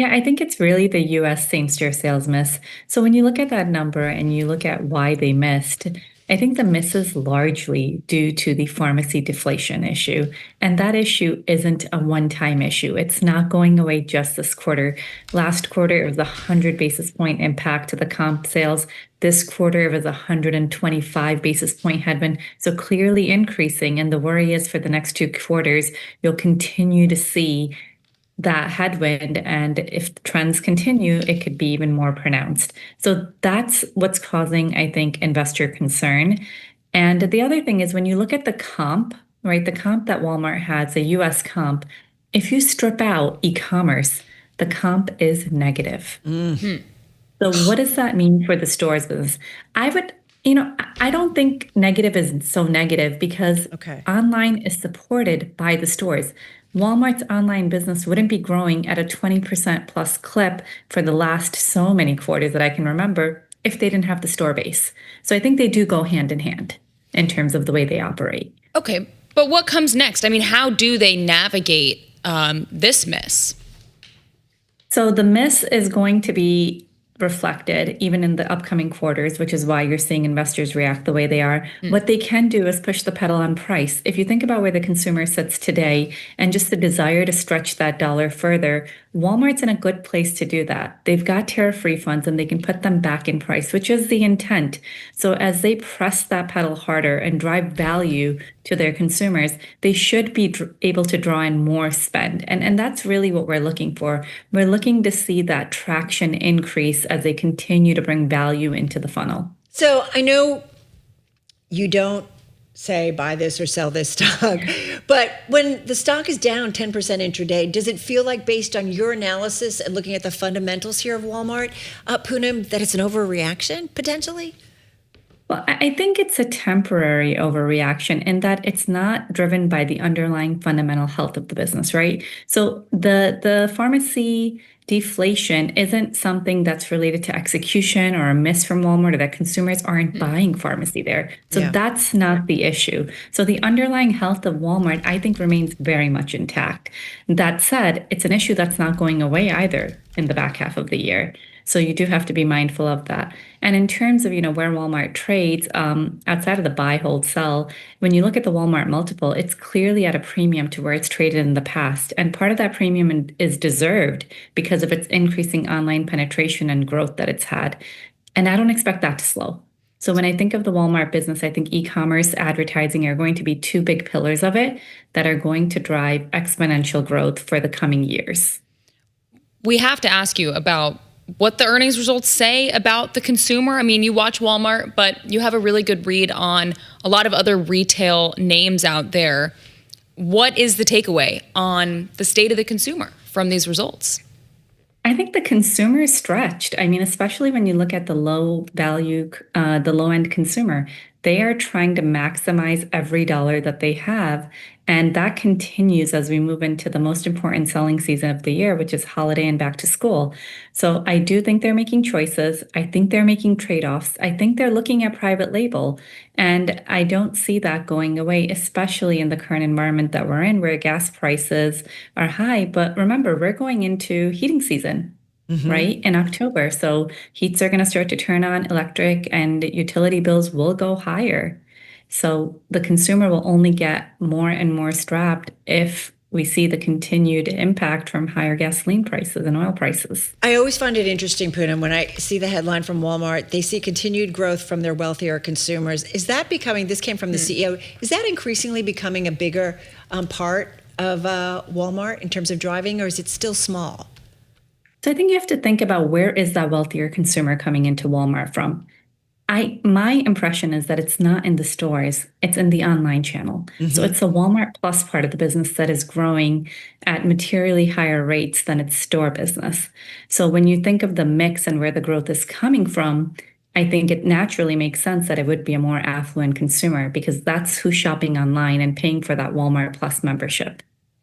Yeah, I think it's really the US same-store sales miss. So when you look at that number and you look at why they missed, I think the miss is largely due to the pharmacy deflation issue. And that issue isn't a one-time issue. It's not going away just this quarter. Last quarter, it was a 100 basis point impact to the comp sales. This quarter, it was a 125 basis point headwind. So clearly increasing. And the worry is for the next two quarters, you'll continue to see that headwind. And if trends continue, it could be even more pronounced. So that's what's causing, I think, investor concern. And the other thing is when you look at the comp, right, the comp that Walmart has, a US comp, if you strip out e-commerce, the comp is negative. So what does that mean for the stores business? I would, I don't think negative is so negative because online is supported by the stores. Walmart's online business wouldn't be growing at a 20% plus clip for the last so many quarters that I can remember if they didn't have the store base. So I think they do go hand in hand in terms of the way they operate. Okay, but what comes next? I mean, how do they navigate this miss? So the miss is going to be reflected even in the upcoming quarters, which is why you're seeing investors react the way they are. What they can do is push the pedal on price. If you think about where the consumer sits today and just the desire to stretch that dollar further, Walmart's in a good place to do that. They've got tariff refunds and they can put them back in price, which is the intent. So as they press that pedal harder and drive value to their consumers, they should be able to draw in more spend. And that's really what we're looking for. We're looking to see that traction increase as they continue to bring value into the funnel. So I know you don't say buy this or sell this stock, but when the stock is down 10% intraday, does it feel like, based on your analysis and looking at the fundamentals here of Walmart, Poonam, that it's an overreaction potentially? Well, I think it's a temporary overreaction in that it's not driven by the underlying fundamental health of the business, right? So the pharmacy deflation isn't something that's related to execution or a miss from Walmart or that consumers aren't buying pharmacy there. So that's not the issue. So the underlying health of Walmart, I think, remains very much intact. That said, it's an issue that's not going away either in the back half of the year. So you do have to be mindful of that. And in terms of, where Walmart trades, outside of the buy, hold, sell, when you look at the Walmart multiple, it's clearly at a premium to where it's traded in the past. And part of that premium is deserved because of its increasing online penetration and growth that it's had. And I don't expect that to slow. So when I think of the Walmart business, I think e-commerce, advertising are going to be two big pillars of it that are going to drive exponential growth for the coming years. We have to ask you about what the earnings results say about the consumer. I mean, you watch Walmart, but you have a really good read on a lot of other retail names out there. What is the takeaway on the state of the consumer from these results? I think the consumer is stretched. I mean, especially when you look at the low value, the low end consumer, they are trying to maximize every dollar that they have. And that continues as we move into the most important selling season of the year, which is holiday and back to school. So I do think they're making choices. I think they're making trade-offs. I think they're looking at private label. And I don't see that going away, especially in the current environment that we're in, where gas prices are high. But remember, we're going into heating season. Right, in October. So heats are going to start to turn on, electric and utility bills will go higher. So the consumer will only get more and more strapped if we see the continued impact from higher gasoline prices and oil prices. I always find it interesting, Poonam, when I see the headline from Walmart, they see continued growth from their wealthier consumers. Is that becoming, this came from the CEO, is that increasingly becoming a bigger part of Walmart in terms of driving, or is it still small? So I think you have to think about, where is that wealthier consumer coming into Walmart from? My impression is that it's not in the stores, it's in the online channel. So it's the Walmart Plus part of the business that is growing at materially higher rates than its store business. So when you think of the mix and where the growth is coming from, I think it naturally makes sense that it would be a more affluent consumer because that's who's shopping online and paying for that Walmart Plus membership.